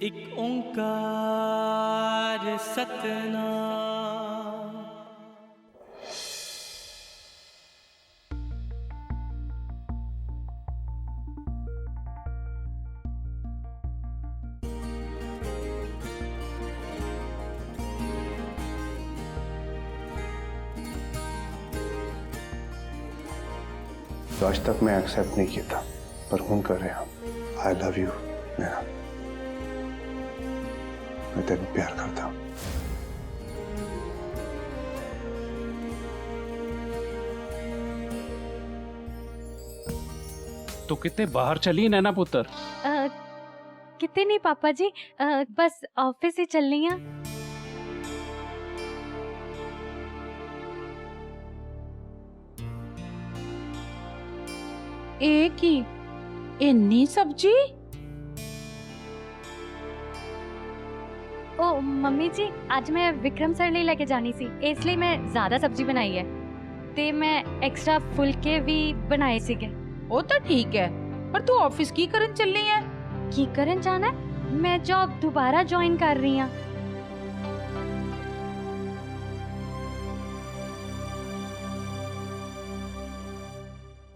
एक ओंकार सतनाम। तो आज तक मैं एक्सेप्ट नहीं किया था, पर हूं कर रहा हूं। आई लव यू नैना, मैं तेरे को प्यार करता हूं। तो कितने बाहर चली नैना पुत्र? कितने नहीं पापा जी, बस ऑफिस ही चल रही हैं। एक ही इन्नी सब्जी? ओ मम्मी जी, आज मैं विक्रम सर ਲਈ ਲੈ ਕੇ ਜਾਣੀ ਸੀ, ਇਸ ਲਈ ਮੈਂ ਜ਼ਿਆਦਾ ਸਬਜ਼ੀ ਬਣਾਈ ਹੈ ਤੇ ਮੈਂ ਐਕਸਟਰਾ ਫੁਲਕੇ ਵੀ ਬਣਾਏ ਸੀਗੇ। ਉਹ ਤਾਂ ਠੀਕ ਹੈ, ਪਰ ਤੂੰ ਆਫਿਸ ਕੀ ਕਰਨ ਚੱਲੀ ਹੈ? ਕੀ ਕਰਨ ਜਾਣਾ ਹੈ? ਮੈਂ ਜੌਬ ਦੁਬਾਰਾ ਜੁਆਇਨ ਕਰ ਰਹੀ ਹਾਂ।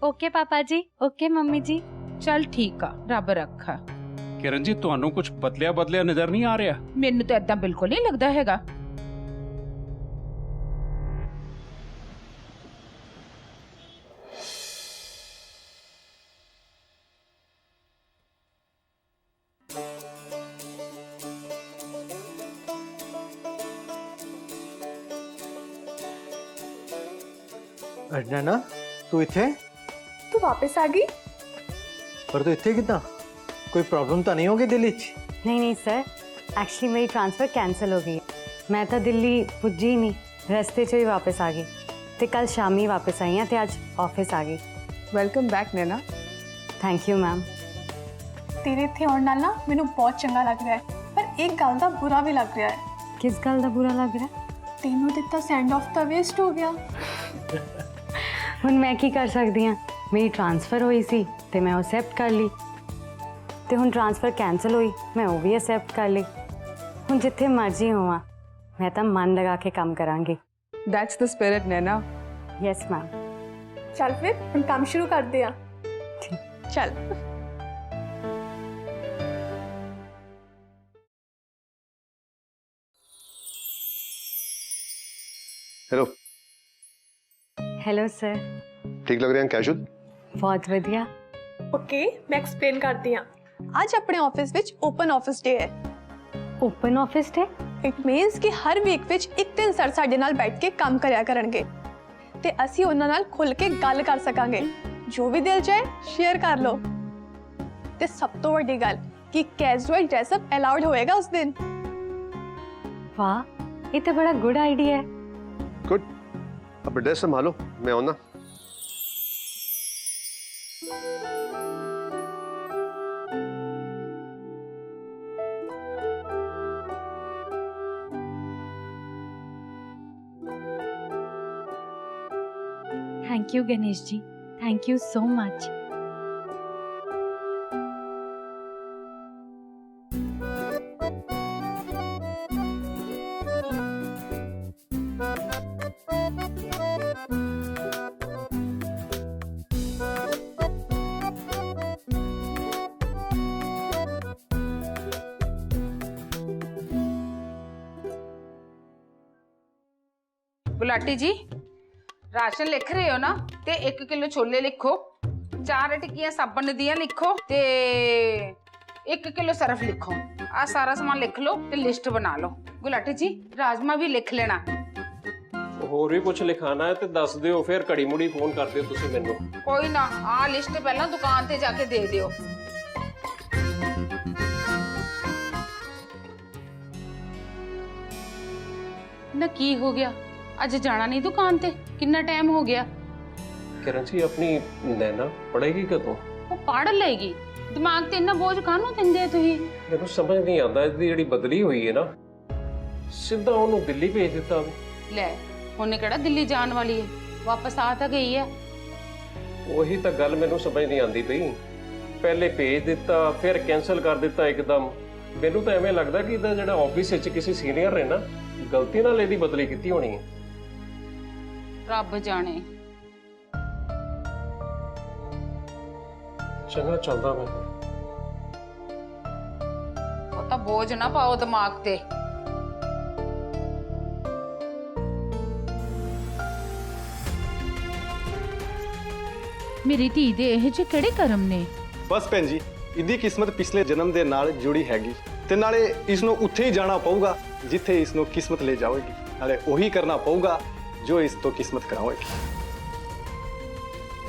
ओके पापा जी, ओके मम्मी जी। ਚੱਲ ਠੀਕ ਆ, ਰੱਬ ਰੱਖਾ। किरण जी ਤੁਹਾਨੂੰ ਕੁਝ ਬਦਲਿਆ ਬਦਲਿਆ ਨਜ਼ਰ ਨਹੀਂ ਆ ਰਿਹਾ? ਮੈਨੂੰ ਤਾਂ ਏਦਾਂ ਬਿਲਕੁਲ ਨਹੀਂ ਲੱਗਦਾ ਹੈਗਾ। नैना तू इत्थे? तू वापस आ गई? पर तू इत्थे कितना? कोई प्रॉब्लम तो नहीं होगी दिल्ली च? नहीं सर, एक्चुअली मेरी ट्रांसफ़र कैंसिल हो गई। मैं तो दिल्ली पुजी नहीं, रस्ते चो ही वापस आ गई ते कल शामी वापस आई हाँ ते आज ऑफिस आ गई। Welcome back Naina. Thank you ma'am. तेरे इत्थे आउण नाल ना मैनू बहुत चंगा लग रहा है, पर एक गल दा बुरा भी लग रहा है। किस गल दा बुरा लग रहा है? तेनू दिता सेंड ऑफ तो वेस्ट हो गया। हुण मैं की कर सकती हाँ? मेरी ट्रांसफ़र हुई सी ते मैं एक्सेप्ट कर ली, ते हुण ट्रांसफ़र कैंसिल हुई, मैं वो भी एक्सेप्ट कर ली। हुण जिथे मर्जी होवां, मैं तो मन लगा के काम करांगी। That's the spirit Naina. Yes ma'am. चल फिर हम काम शुरू करते हैं। चल। हेलो। Hello sir. ठीक लग रहे हैं कैजुअल? बहुत वधिया। ओके, मैं एक्सप्लेन करती हूँ। आज अपने ऑफिस विच ओपन ऑफिस डे है। Open office day? It means कि हर वीक विच एक दिन सर साडे नाल बैठ के काम करिया करनगे ते असी उन्हां नाल खुल के गल कर सकांगे। जो भी दिल चाहे शेयर कर लो। ते सब तो वड्डी गल कि कैजुअल ड्रेसअप अलाउड होएगा उस दिन। वाह, ये तो बड़ा गुड आइडिया है। गुड। अब ड्रेस संभालो, मैं आऊँ ना। Thank you Ganesh ji, thank you so much. Gulati ji, ration लिख रहे हो ना? ते 1 किलो छोले लिखो, 4 टिक्कियां साबन दियां लिखो ते 1 किलो सरफ लिखो। आ सारा सामान लिख लो ते लिस्ट बना लो। गुलाटी जी, राजमा भी लिख लेना। ਹੋਰ ਵੀ ਕੁਝ ਲਿਖਾਣਾ ਹੈ ਤੇ ਦੱਸ ਦਿਓ, ਫਿਰ ਘੜੀ ਮੁੜੀ ਫੋਨ ਕਰ ਦਿਓ ਤੁਸੀਂ ਮੈਨੂੰ। कोई ना, आ लिस्ट पहला दुकान ते जाके दे दियो। ना की हो गया? ਅੱਜ ਜਾਣਾ ਨਹੀਂ ਦੁਕਾਨ ਤੇ? ਕਿੰਨਾ ਟਾਈਮ ਹੋ ਗਿਆ? ਕਿਰਨ ਜੀ, ਆਪਣੀ ਨੈਨਾ ਪੜੇਗੀ ਕਦੋਂ? ਉਹ ਪੜ ਲਏਗੀ। ਦਿਮਾਗ ਤੇ ਇੰਨਾ ਬੋਝ ਕਾਹਨੂੰ ਦਿੰਦੇ ਆ ਤੁਸੀਂ? ਮੈਨੂੰ ਸਮਝ ਨਹੀਂ ਆਉਂਦਾ, ਇਹਦੀ ਜਿਹੜੀ ਬਦਲੀ ਹੋਈ ਹੈ ਨਾ, ਸਿੱਧਾ ਉਹਨੂੰ ਦਿੱਲੀ ਭੇਜ ਦਿੱਤਾ। ਲੈ, ਉਹਨੇ ਕਿਹੜਾ ਦਿੱਲੀ ਜਾਣ ਵਾਲੀ ਹੈ, ਵਾਪਸ ਆ ਤਾਂ ਗਈ ਹੈ। ਉਹੀ ਤਾਂ ਗੱਲ ਮੈਨੂੰ ਸਮਝ ਨਹੀਂ ਆਉਂਦੀ ਪਈ। ਪਹਿਲੇ ਭੇਜ ਦਿੱਤਾ, ਫਿਰ ਕੈਂਸਲ ਕਰ ਦਿੱਤਾ ਇੱਕਦਮ। ਮੈਨੂੰ ਤਾਂ ਐਵੇਂ ਲੱਗਦਾ ਕਿ ਇਹਦਾ ਜਿਹੜਾ ਆਫਿਸ ਵਿੱਚ ਕਿਸੇ ਸੀਨੀਅਰ ਨੇ ਨਾ ਗਲਤੀ ਨਾਲ ਇਹਦੀ ਬਦਲੀ ਕੀਤੀ ਹੋਣੀ ਹੈ। ਰੱਬ ਜਾਣੇ। ਚੰਗਾ ਚੱਲਦਾ ਮੈਂ। ਉਹ ਤਾਂ ਬੋਝ ਨਾ ਪਾਓ ਦਿਮਾਗ ਤੇ। ਮੇਰੀ ਧੀ ਦੇ ਇਹ ਜਿਹੇ ਕਿਹੜੇ ਕਰਮ ਨੇ। ਬਸ ਭੈਣ ਜੀ, ਇਹਦੀ ਕਿਸਮਤ ਪਿਛਲੇ ਜਨਮ ਦੇ ਨਾਲ ਜੁੜੀ ਹੈਗੀ ਤੇ ਨਾਲੇ ਇਸ ਨੂੰ ਉੱਥੇ ਹੀ ਜਾਣਾ ਪਊਗਾ ਜਿੱਥੇ ਇਸ ਨੂੰ ਕਿਸਮਤ ਲੈ ਜਾਵੇਗੀ। ਨਾਲੇ ਉਹੀ ਕਰਨਾ ਪਊਗਾ ਜੋ ਇਸ ਤੋਂ ਕਿਸਮਤ ਕਰਾਵੇਗੀ।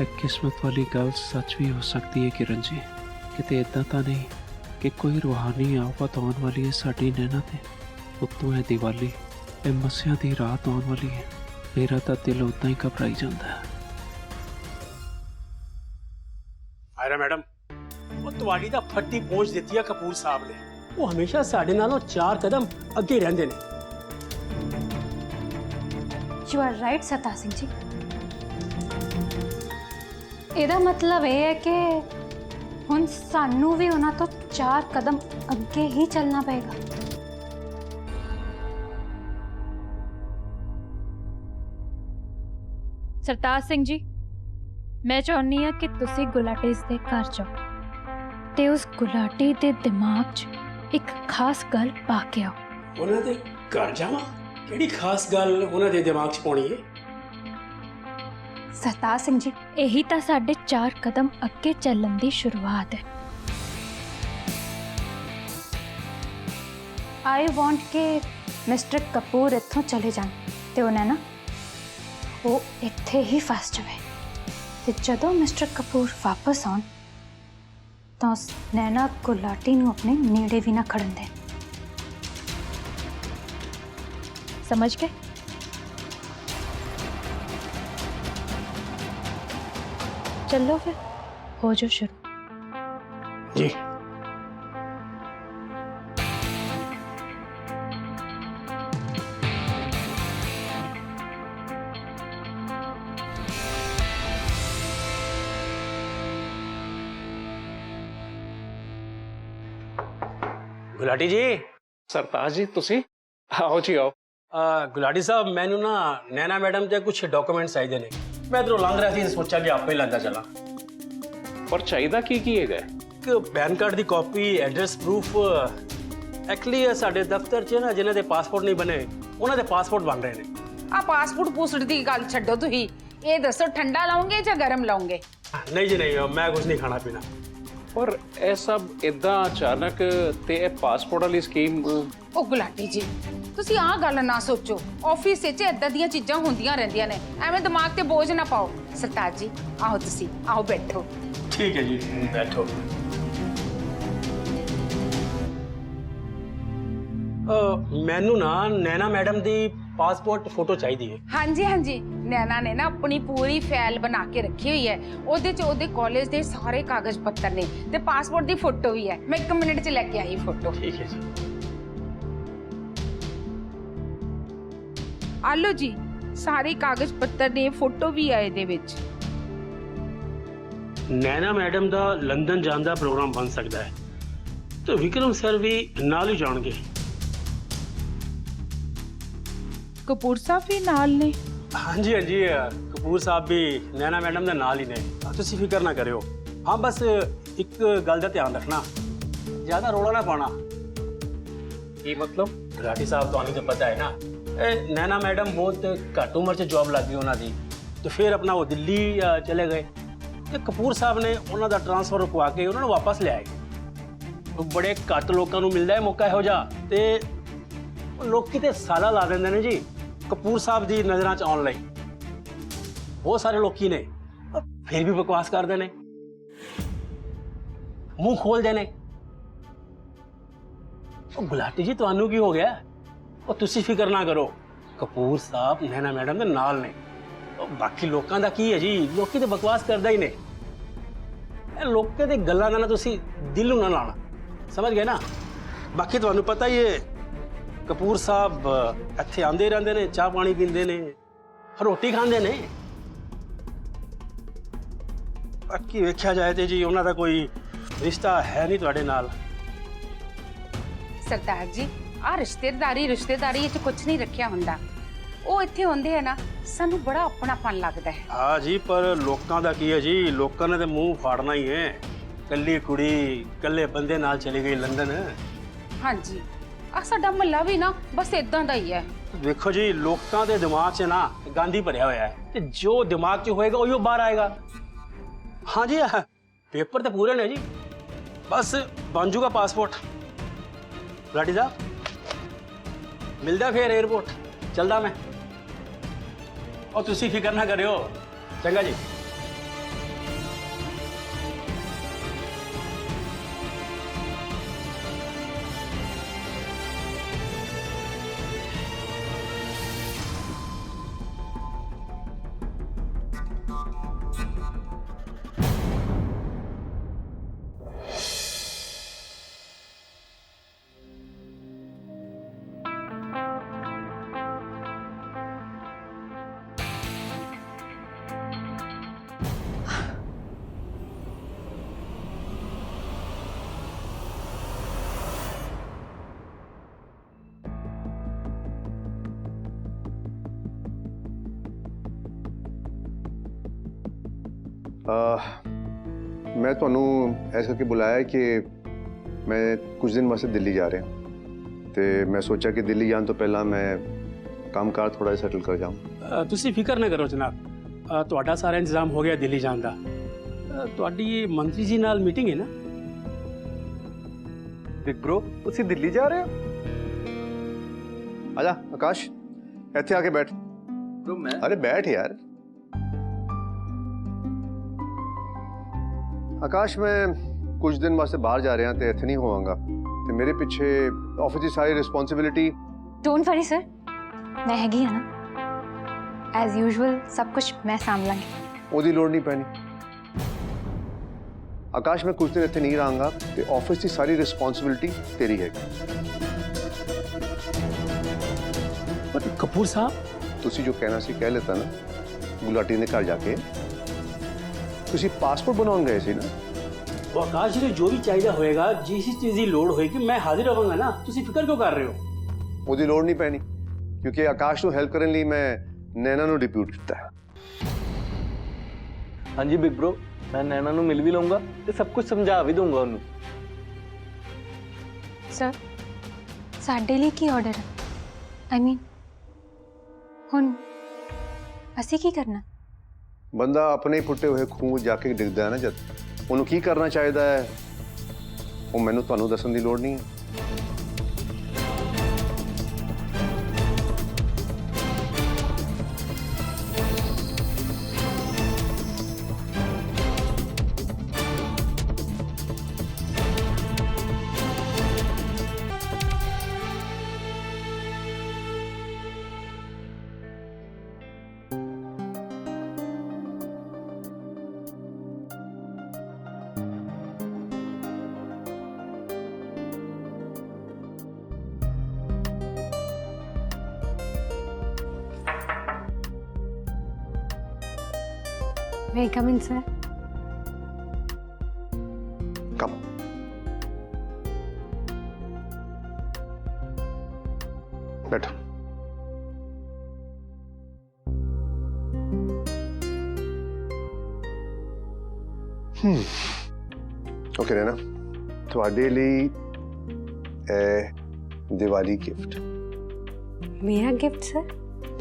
ਇਹ ਕਿਸਮਤ ਵਾਲੀ ਗੱਲ ਸੱਚ ਵੀ ਹੋ ਸਕਦੀ ਹੈ ਕਿਰਨ ਜੀ। ਕਿਤੇ ਇਦਾਂ ਤਾਂ ਨਹੀਂ ਕਿ ਕੋਈ ਰੂਹਾਨੀ ਆਫਤ ਆਉਣ ਵਾਲੀ ਹੈ ਸਾਡੀ ਨੈਣਾ ਤੇ। ਉੱਤੋਂ ਇਹ ਦੀਵਾਲੀ, ਇਹ ਮੱਸਿਆਂ ਦੀ ਰਾਤ ਆਉਣ ਵਾਲੀ ਹੈ। ਮੇਰਾ ਤਾਂ ਦਿਲ ਉਦਾਂ ਹੀ ਘਬਰਾਈ ਜਾਂਦਾ ਹੈ। ਆਇਰਾ ਮੈਡਮ, ਉਹ ਤੁਹਾਡੀ ਤਾਂ ਫੱਟੀ ਪਹੁੰਚ ਦਿੱਤੀ ਆ ਕਪੂਰ ਸਾਹਿਬ ਨੇ। ਉਹ ਹਮੇਸ਼ਾ ਸਾਡੇ ਨਾਲੋਂ 4 ਕਦਮ ਅੱਗੇ ਰਹਿੰਦੇ ਨੇ। You are right Sartaj Singh ji. ਇਹਦਾ ਮਤਲਬ ਇਹ ਹੈ ਕਿ ਹੁਣ ਸਾਨੂੰ ਵੀ ਉਹਨਾਂ ਤੋਂ 4 ਕਦਮ ਅੱਗੇ ਹੀ ਚੱਲਣਾ ਪਏਗਾ। ਸਰਤਾਜ ਸਿੰਘ ਜੀ, ਮੈਂ ਚਾਹੁੰਦੀ ਹਾਂ ਕਿ ਤੁਸੀਂ ਗੁਲਾਟੀ ਦੇ ਘਰ ਜਾਓ ਤੇ ਉਸ ਗੁਲਾਟੀ ਦੇ ਦਿਮਾਗ 'ਚ ਇੱਕ ਖਾਸ ਗੱਲ ਪਾ ਕੇ ਆਓ। ਉਹਨਾਂ ਦੇ ਘਰ ਜਾਵਾਂ? ਕਿਹੜੀ ਖਾਸ ਗੱਲ ਉਹਨਾਂ ਦੇ ਦਿਮਾਗ 'ਚ ਪਾਉਣੀ ਹੈ? ਸਰਤਾਜ ਸਿੰਘ ਜੀ, ਇਹੀ ਤਾਂ ਸਾਡੇ 4 ਕਦਮ ਅੱਗੇ ਚੱਲਣ ਦੀ ਸ਼ੁਰੂਆਤ ਹੈ। ਆਈ ਵਾਂਟ ਕਿ ਮਿਸਟਰ ਕਪੂਰ ਇੱਥੋਂ ਚਲੇ ਜਾਣ ਤੇ ਉਹਨਾਂ ਨਾ ਉਹ ਇੱਥੇ ਹੀ ਫਸ ਜਾਵੇ ਤੇ ਜਦੋਂ ਮਿਸਟਰ ਕਪੂਰ ਵਾਪਸ ਆਉਣ ਤਾਂ ਉਸ ਨੈਣਾ ਗੁਲਾਟੀ ਨੂੰ ਆਪਣੇ ਨੇੜੇ ਵੀ ਨਾ ਖੜਨ ਦੇ। ਸਮਝ ਗਏ? चलो फिर हो जो शुरू। जी। गुलाटी जी। ਸਰਤਾਜ ਜੀ ਤੁਸੀਂ ਆਓ ਜੀ ਆਓ। गुलाटी साहब, मैनू ना नैना मैडम के कुछ डॉक्यूमेंट्स चाहिए ने। मैं इधरों लंघ रहा थी, सोचा कि आपे लांदा चला। ਪਰ ਚਾਹੀਦਾ ਕੀ ਹੈਗਾ? एक पैन कार्ड की कॉपी, एड्रेस प्रूफ। एक्चुअली साडे दफ्तर च ना जिन्हां दे पासपोर्ट नहीं बने उन्हां दे पासपोर्ट बन रहे ने। ਆ ਪਾਸਪੋਰਟ ਪੂਸਟ ਦੀ ਗੱਲ ਛੱਡੋ ਤੁਸੀਂ। ਇਹ ਦੱਸੋ ਠੰਡਾ ਲਾਉਂਗੇ ਜਾਂ ਗਰਮ ਲਾਉਂਗੇ? नहीं जी नहीं, मैं कुछ नहीं खाना पीना। ਪਰ ਇਹ ਸਭ ਇਦਾਂ ਅਚਾਨਕ ਤੇ ਇਹ ਪਾਸਪੋਰਟ ਵਾਲੀ ਸਕੀਮ। ਉਹ ਗੁਲਾਟੀ ਜੀ, ਤੁਸੀਂ ਆਹ ਗੱਲ ਨਾ ਸੋਚੋ। ਆਫਿਸ ਵਿੱਚ ਇਦਾਂ ਦੀਆਂ ਚੀਜ਼ਾਂ ਹੁੰਦੀਆਂ ਰਹਿੰਦੀਆਂ ਨੇ, ਐਵੇਂ ਦਿਮਾਗ ਤੇ ਬੋਝ ਨਾ ਪਾਓ। ਸਰਤਾਜ ਜੀ ਆਓ, ਤੁਸੀਂ ਆਓ ਬੈਠੋ। ठीक है जी, बैठो। मैनू ना नैना मैडम दी पासपोर्ट फोटो चाहिए है। ਹਾਂਜੀ ਹਾਂਜੀ, ਨੈਣਾ ਨੇ ਨਾ ਆਪਣੀ ਪੂਰੀ ਫਾਈਲ ਬਣਾ ਕੇ ਰੱਖੀ ਹੋਈ ਹੈ। ਉਹਦੇ 'ਚ ਉਹਦੇ ਕਾਲਜ ਦੇ ਸਾਰੇ ਕਾਗਜ਼ ਪੱਤਰ ਨੇ ਤੇ ਪਾਸਪੋਰਟ ਦੀ ਫੋਟੋ ਵੀ ਹੈ। ਮੈਂ 1 ਮਿੰਟ 'ਚ ਲੈ ਕੇ ਆਈ ਫੋਟੋ। ठीक है जी। ਆ ਲਓ ਜੀ, ਸਾਰੇ ਕਾਗਜ਼ ਪੱਤਰ ਨੇ, ਫੋਟੋ ਵੀ ਹੈ ਇਹਦੇ ਵਿੱਚ। नैना मैडम ਦਾ ਲੰਡਨ ਜਾਣ ਦਾ ਪ੍ਰੋਗਰਾਮ ਬਣ ਸਕਦਾ ਹੈ ਤੇ ਵਿਕਰਮ ਸਰ ਵੀ ਨਾਲ ਹੀ ਜਾਣਗੇ। ਕਪੂਰ ਸਾਹਿਬ ਵੀ ਨਾਲ ਨੇ? ਹਾਂਜੀ ਹਾਂਜੀ, ਕਪੂਰ ਸਾਹਿਬ ਵੀ ਨੈਨਾ ਮੈਡਮ ਦੇ ਨਾਲ ਹੀ ਨੇ। ਤੁਸੀਂ ਫਿਕਰ ਨਾ ਕਰਿਓ। ਹਾਂ, ਬਸ ਇੱਕ ਗੱਲ ਦਾ ਧਿਆਨ ਰੱਖਣਾ, ਜ਼ਿਆਦਾ ਰੋਲਾ ਨਾ ਪਾਣਾ। ਕੀ ਮਤਲਬ? ਗੁਲਾਟੀ ਸਾਹਿਬ, ਤੁਹਾਨੂੰ ਤਾਂ ਪਤਾ ਹੈ ਨਾ, ਇਹ ਨੈਨਾ ਮੈਡਮ ਬਹੁਤ ਘੱਟ ਉਮਰ 'ਚ ਜੌਬ ਲੱਗ ਗਈ ਉਹਨਾਂ ਦੀ ਤੇ ਫਿਰ ਆਪਣਾ ਉਹ ਦਿੱਲੀ ਚਲੇ ਗਏ ਤੇ ਕਪੂਰ ਸਾਹਿਬ ਨੇ ਉਹਨਾਂ ਦਾ ਟ੍ਰਾਂਸਫਰ ਰੁਕਵਾ ਕੇ ਉਹਨਾਂ ਨੂੰ ਵਾਪਸ ਲਿਆਏ। ਬੜੇ ਘੱਟ ਲੋਕਾਂ ਨੂੰ ਮਿਲਦਾ ਹੈ ਮੌਕਾ ਇਹੋ ਜਿਹਾ ਤੇ ਲੋਕੀ ਤੇ ਸਾਲਾ ਲਾ ਦਿੰਦੇ ਨੇ ਜੀ ਕਪੂਰ ਸਾਹਿਬ ਦੀ ਨਜ਼ਰਾਂ 'ਚ ਆਉਣ ਲਈ। ਬਹੁਤ ਸਾਰੇ ਲੋਕੀ ਨੇ ਫਿਰ ਵੀ ਬਕਵਾਸ ਕਰਦੇ ਨੇ, ਮੂੰਹ ਖੋਲਦੇ ਨੇ। ਉਹ ਗੁਲਾਟੀ ਜੀ, ਤੁਹਾਨੂੰ ਕੀ ਹੋ ਗਿਆ? ਉਹ ਤੁਸੀਂ ਫਿਕਰ ਨਾ ਕਰੋ, ਕਪੂਰ ਸਾਹਿਬ ਨੈਨਾ ਮੈਡਮ ਦੇ ਨਾਲ ਨੇ। ਬਾਕੀ ਲੋਕਾਂ ਦਾ ਕੀ ਹੈ ਜੀ, ਲੋਕੀ ਤੇ ਬਕਵਾਸ ਕਰਦਾ ਹੀ ਨੇ। ਇਹ ਲੋਕਾਂ ਦੇ ਗੱਲਾਂ ਨਾਲ ਤੁਸੀਂ ਦਿਲ ਨੂੰ ਨਾ ਲਾਣਾ, ਸਮਝ ਗਏ ਨਾ? ਬਾਕੀ ਤੁਹਾਨੂੰ ਪਤਾ ਹੀ ਹੈ, ਕਪੂਰ ਸਾਹਿਬ ਇੱਥੇ ਆਉਂਦੇ ਰਹਿੰਦੇ ਨੇ, ਚਾਹ ਪਾਣੀ ਪੀਂਦੇ ਨੇ, ਰੋਟੀ ਖਾਂਦੇ ਨੇ। ਬਾਕੀ ਵੇਖਿਆ ਜਾਏ ਤੇ ਜੀ ਉਹਨਾਂ ਦਾ ਕੋਈ ਰਿਸ਼ਤਾ ਹੈ ਨਹੀਂ ਤੁਹਾਡੇ ਨਾਲ। ਸਰਦਾਰ ਜੀ ਆ ਰਿਸ਼ਤੇਦਾਰੀ ਵਿੱਚ ਕੁਝ ਨਹੀਂ ਰੱਖਿਆ ਹੁੰਦਾ। ਉਹ ਇੱਥੇ ਹੁੰਦੇ ਆ ਨਾ ਸਾਨੂੰ ਬੜਾ ਆਪਣਾਪਨ ਲੱਗਦਾ ਹੈ। हाँ जी, पर लोगों का की है जी, लोगों ने तो मुंह फाड़ना ही है। कल्ली कुड़ी कल्ले बंदे नाल चली गई लंदन। ਹਾਂਜੀ ਆ ਸਾਡਾ ਮਹੱਲਾ ਵੀ ਨਾ ਬਸ ਇਦਾਂ ਦਾ ਹੀ ਹੈ। देखो जी, लोगों के दिमाग से ना गांधी भरिया हुआ है ते जो दिमाग च होएगा वही बाहर आएगा। हाँ जी, पेपर तो पूरे ने जी, बस बन जूगा पासपोर्ट। लाडी साहब मिलता फिर एयरपोर्ट चलदा मैं, और तुसी फिक्र ना करियो। चंगा जी। मैं ਤੁਹਾਨੂੰ ਇਸ ਕਰਕੇ ਬੁਲਾਇਆ ਕਿ ਮੈਂ ਕੁਝ ਦਿਨ ਵਾਸਤੇ ਦਿੱਲੀ ਜਾ ਰਿਹਾ ਤੇ ਮੈਂ ਸੋਚਿਆ ਕਿ ਦਿੱਲੀ ਜਾਣ ਤੋਂ ਪਹਿਲਾਂ ਮੈਂ ਕੰਮਕਾਰ ਥੋੜਾ ਜਿਹਾ ਸੈਟਲ ਕਰ ਜਾਵਾਂ। ਤੁਸੀਂ ਫਿਕਰ ਨਾ ਕਰੋ ਜਨਾਬ, ਤੁਹਾਡਾ ਸਾਰਾ ਇੰਤਜ਼ਾਮ ਹੋ ਗਿਆ ਦਿੱਲੀ ਜਾਣ ਦਾ। ਤੁਹਾਡੀ ਮੰਤਰੀ ਜੀ ਨਾਲ ਮੀਟਿੰਗ ਹੈ ਨਾ? ਬਿਗ ਬ੍ਰੋ, ਤੁਸੀਂ ਦਿੱਲੀ ਜਾ ਰਹੇ ਹੋ? आजा आकाश, ਇੱਥੇ ਆ ਕੇ ਬੈਠ। ब्रो मैं अरे बैठ यार। आकाश, मैं कुछ दिन वास्ते बाहर जा रहा ते इत्थे नहीं होवांगा ते मेरे पीछे ऑफिस की सारी रिस्पॉन्सिबिलिटी। डोंट वरी सर, मैं हैगी है ना, एज यूजुअल सब कुछ मैं संभालांगी। ओदी लोड़ नहीं पैनी। आकाश, मैं कुछ दिन इत्थे नहीं रहांगा ते ऑफिस की सारी रिस्पॉन्सिबिलिटी तेरी है। पर कपूर साहब, तुसी जो कहना सी कह लेता ना गुलाटी ने घर जाके। तुसी पासपोर्ट बनवाउण गए सी ना? वो आकाश जी ने जो भी चाहिए होएगा, जिस चीज़ की लोड़ होएगी मैं हाजिर होवांगा ना। तुसी फिक्र क्यों कर रहे हो? ओदी लोड़ नहीं पैनी क्योंकि आकाश नूं हेल्प करने लिए मैं नैना नूं डिप्यूट किया है। हाँ जी बिग ब्रो, मैं नैना नूं मिल भी लूंगा ते सब कुछ समझा भी दूंगा उन्हें। सर ਸਾਡੇ ਲਈ ਕੀ ਆਰਡਰ ਹੈ? ਆਈ ਮੀਨ ਹੁਣ ਅਸੀਂ ਕੀ ਕਰਨਾ? बंदा अपने पुट्टे हुए खूह जाके डिगदा है ना, जद उन्होंने की करना चाहिए है वो मैनू तुहानू दसन दी लोड़ नहीं है। May I come in, sir? कम बैठो। ओके नैना, ਤੁਹਾਡੇ ਲਈ दिवाली गिफ्ट। मेरा gift sir?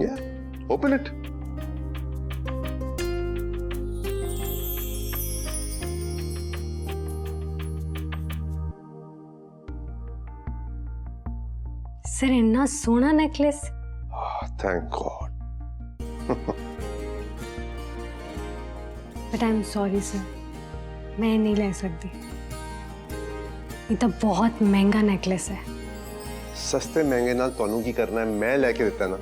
Yeah, open it. Sir इतना सोना necklace. Thank God. But I am sorry sir, मैं नहीं ले सकती। ये तो बहुत महंगा नेकलेस है। सस्ते महंगे नाल ਤੁਹਾਨੂੰ ਕੀ ਕਰਨਾ ਹੈ? ਮੈਂ ਲੈ ਕੇ ਦਿੱਤਾ ਨਾ।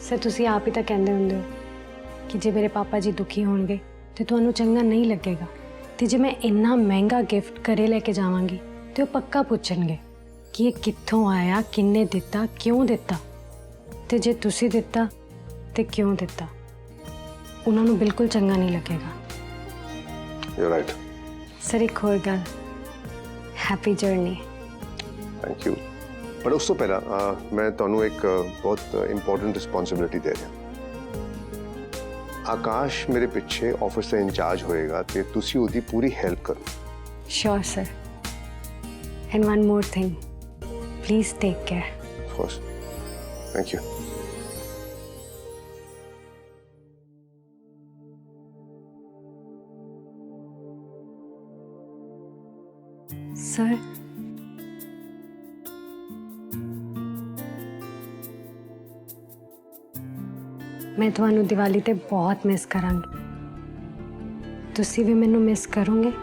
सर तुसी आप ही तो कहते होंगे कि जे मेरे पापा जी दुखी होंगे तो ਤੁਹਾਨੂੰ चंगा नहीं लगेगा, तो जे मैं इन्ना महंगा गिफ्ट घरे लेके जावांगी तो वो पक्का पूछणगे कि ये कित्थों आया, किन्ने दिता, क्यों दिता, तो जे तुसी दिता तो क्यों दिता, उन्होंने बिल्कुल चंगा नहीं लगेगा। You're right. सर एक और गल, हैप्पी जर्नी। Thank you. ਪਰ ਉਸ ਤੋਂ ਪਹਿਲਾਂ ਮੈਂ ਤੁਹਾਨੂੰ ਇੱਕ ਬਹੁਤ ਇੰਪੋਰਟੈਂਟ ਰਿਸਪੌਂਸਿਬਿਲਿਟੀ ਦੇ ਰਿਹਾ। ਆਕਾਸ਼ ਮੇਰੇ ਪਿੱਛੇ ਆਫਿਸ ਦਾ ਇੰਚਾਰਜ ਹੋਏਗਾ ਤੇ ਤੁਸੀਂ ਉਹਦੀ ਪੂਰੀ ਹੈਲਪ ਕਰੋ। Sure sir. And one more thing, please take care. Of course, thank you. Sir, मैं ਤੁਹਾਨੂੰ ਦੀਵਾਲੀ ਤੇ ਬਹੁਤ ਮਿਸ ਕਰਾਂਗੀ। ਤੁਸੀਂ ਵੀ ਮੈਨੂੰ ਮਿਸ ਕਰੋਗੇ?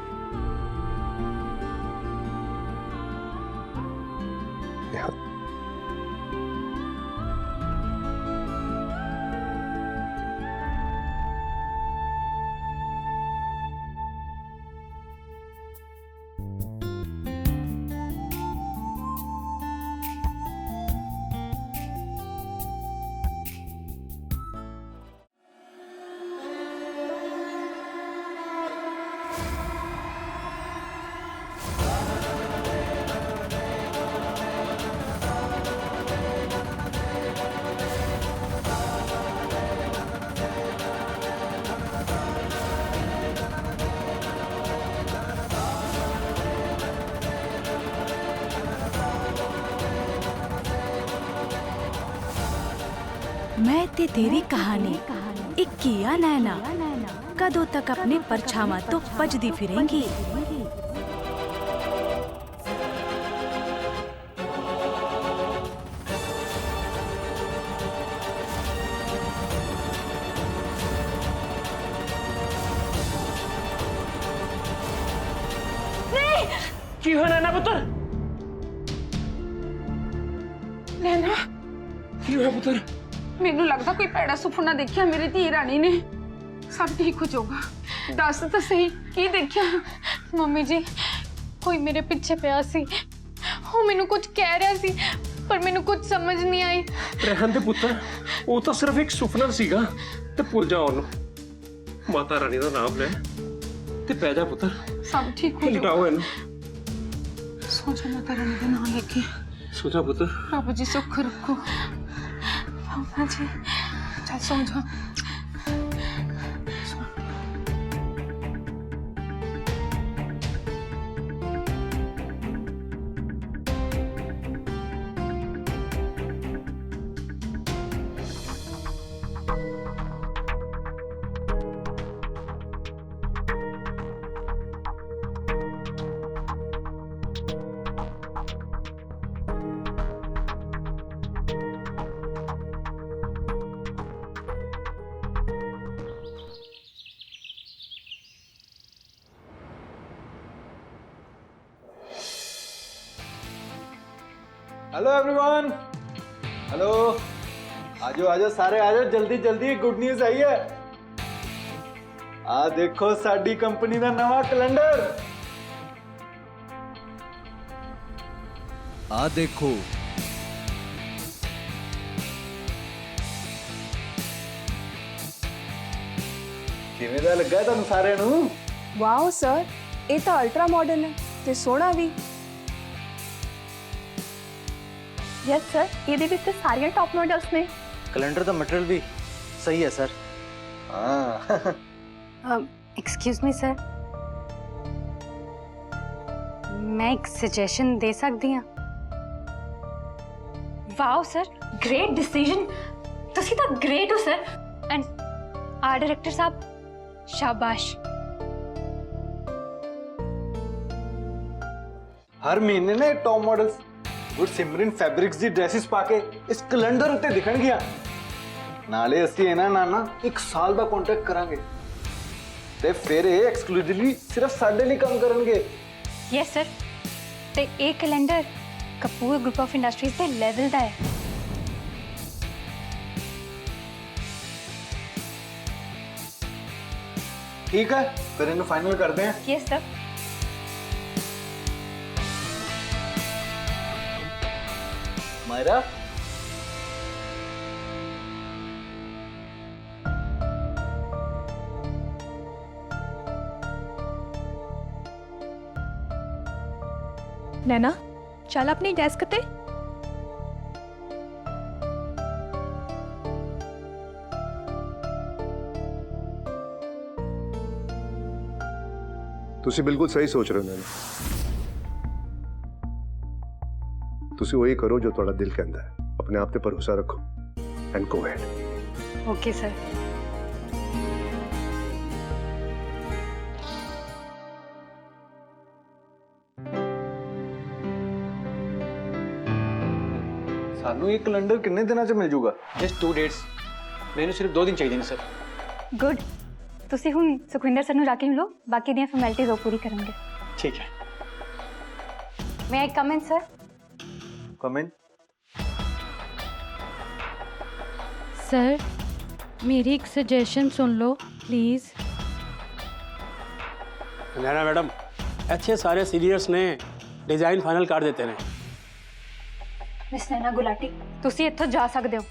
मैं ते तेरी कहानी एक किया नैना, कदों तक अपने परछावां तो भजदी फिरेंगी। ਕੀ ਹੋਇਆ ਨੈਣਾ ਪੁੱਤਰ? ਨੈਣਾ, ਕੀ ਹੋਇਆ ਪੁੱਤਰ? ਮੈਨੂੰ ਲੱਗਦਾ ਕੋਈ ਭੈੜਾ ਸੁਪਨਾ ਦੇਖਿਆ ਮੇਰੀ ਧੀ ਰਾਣੀ ਨੇ। ਸਭ ਠੀਕ ਹੋ ਜਾਊਗਾ। ਦੱਸ ਤਾਂ ਸਹੀ ਕੀ ਦੇਖਿਆ? ਮੰਮੀ ਜੀ, ਕੋਈ ਮੇਰੇ ਪਿੱਛੇ ਪਿਆ ਸੀ। ਉਹ ਮੈਨੂੰ ਕੁਝ ਕਹਿ ਰਿਹਾ ਸੀ ਪਰ ਮੈਨੂੰ ਕੁਝ ਸਮਝ ਨਹੀਂ ਆਈ। ਰਹਿਣ ਦੇ ਪੁੱਤਰ, ਉਹ ਤਾਂ ਸਿਰਫ ਇੱਕ ਸੁਪਨਾ ਸੀਗਾ ਤੇ ਭੁੱਲ ਜਾ ਉਹਨੂੰ। ਮਾਤਾ ਰਾਣੀ ਦਾ ਨਾਮ ਲੈ ਤੇ ਪੈ ਜਾ ਪੁੱਤਰ। ਸਭ ਠੀਕ ਹੋ ਜਾਊਗਾ। ਲਟਾਓ ਇਹਨੂੰ। ਸੋ ਜਾ ਮਾਤਾ ਰਾਣੀ ਦਾ ਨਾਮ ਲੈ ਕੇ। ਸੋ ਜਾ ਪੁੱਤਰ। ਬਾਬਾ ਜੀ ਸੁੱਖ ਰੱਖੋ। ਬਾਬਾ ਜੀ ਚੱਲ ਸੋ ਜਾ। हेलो एवरीवन, हेलो, आजो आजो सारे आजो, जल्दी जल्दी गुड न्यूज आई है। आ देखो साडी कंपनी का नवा कैलेंडर। आ देखो किवें दा लगा तुहानू सारे नू? ਵਾਓ ਸਰ, ਇਹ ਤਾਂ ਅਲਟਰਾ ਮਾਡਰਨ ਹੈ ਤੇ ਸੋਹਣਾ ਵੀ। ਯੈਸ ਸਰ, ਇਹਦੇ ਵਿੱਚ ਤਾਂ ਸਾਰੀਆਂ ਟੌਪ ਮਾਡਲਸ ਨੇ। कैलेंडर का मटेरियल भी सही है सर। हाँ एक्सक्यूज मी सर, मैं एक सजेशन दे सकती हाँ? Wow sir, great decision. ਤੁਸੀਂ ਤਾਂ ਗ੍ਰੇਟ ਹੋ ਸਰ। ਐਂਡ ਆਰ ਡਾਇਰੈਕਟਰ ਸਾਹਿਬ, ਸ਼ਾਬਾਸ਼। हर महीने ने टॉप मॉडल्स गुरसिमरन फैब्रिक्स दी ड्रेसेस पाके इस कैलेंडर उत्ते दिखणगियां। नाले ਅਸੀਂ ਇਹਨਾਂ ਨਾਲ ਨਾ 1 ਸਾਲ ਦਾ ਕੰਟਰੈਕਟ ਕਰਾਂਗੇ ਤੇ ਫਿਰ ਇਹ ਐਕਸਕਲੂਸਿਵਲੀ ਸਿਰਫ ਸਾਡੇ ਲਈ ਕੰਮ ਕਰਨਗੇ। ਯੈਸ ਸਰ, ਤੇ ਇਹ calendar Kapoor group of industries ਦੇ ਲੈਵਲ ਦਾ ਹੈ। ठीक है, फिर इन्हें फाइनल करते हैं। Yes sir. मायरा, नैना, ਚੱਲ ਆਪਣੀ ਡੈਸਕ ਤੇ। ਤੁਸੀਂ ਬਿਲਕੁਲ ਸਹੀ ਸੋਚ ਰਹੇ ਹੋ ਨੈਣਾ। ਤੁਸੀਂ ਉਹੀ ਕਰੋ ਜੋ ਤੁਹਾਡਾ ਦਿਲ ਕਹਿੰਦਾ ਹੈ। ਆਪਣੇ ਆਪ ਤੇ ਭਰੋਸਾ ਰੱਖੋ and go ahead. Okay sir. ਸਾਨੂੰ ਇਹ ਕੈਲੰਡਰ ਕਿੰਨੇ ਦਿਨਾਂ 'ਚ ਮਿਲ ਜੂਗਾ? जस्ट 2 डेट्स मैंने सिर्फ 2 दिन चाहिए ने सर। ਗੁੱਡ। ਤੁਸੀਂ ਹੁਣ ਸੁਖਵਿੰਦਰ ਸਰ ਨੂੰ ਜਾ ਕੇ ਮਿਲੋ, ਬਾਕੀ ਦੀਆਂ ਫਾਰਮੈਲਿਟੀਜ਼ ਉਹ ਪੂਰੀ ਕਰਨਗੇ। ठीक है। ਮੈਂ ਆਈ ਕਮ ਇਨ ਸਰ? ਕਮ ਇਨ। सर मेरी एक suggestion soon low please. Naina madam अच्छे सारे सीनियर्स ने डिजाइन फाइनल कर देते हैं। ਮਿਸ ਨੈਨਾ ਗੁਲਾਟੀ, ਤੁਸੀਂ ਇੱਥੋਂ ਜਾ ਸਕਦੇ ਹੋ।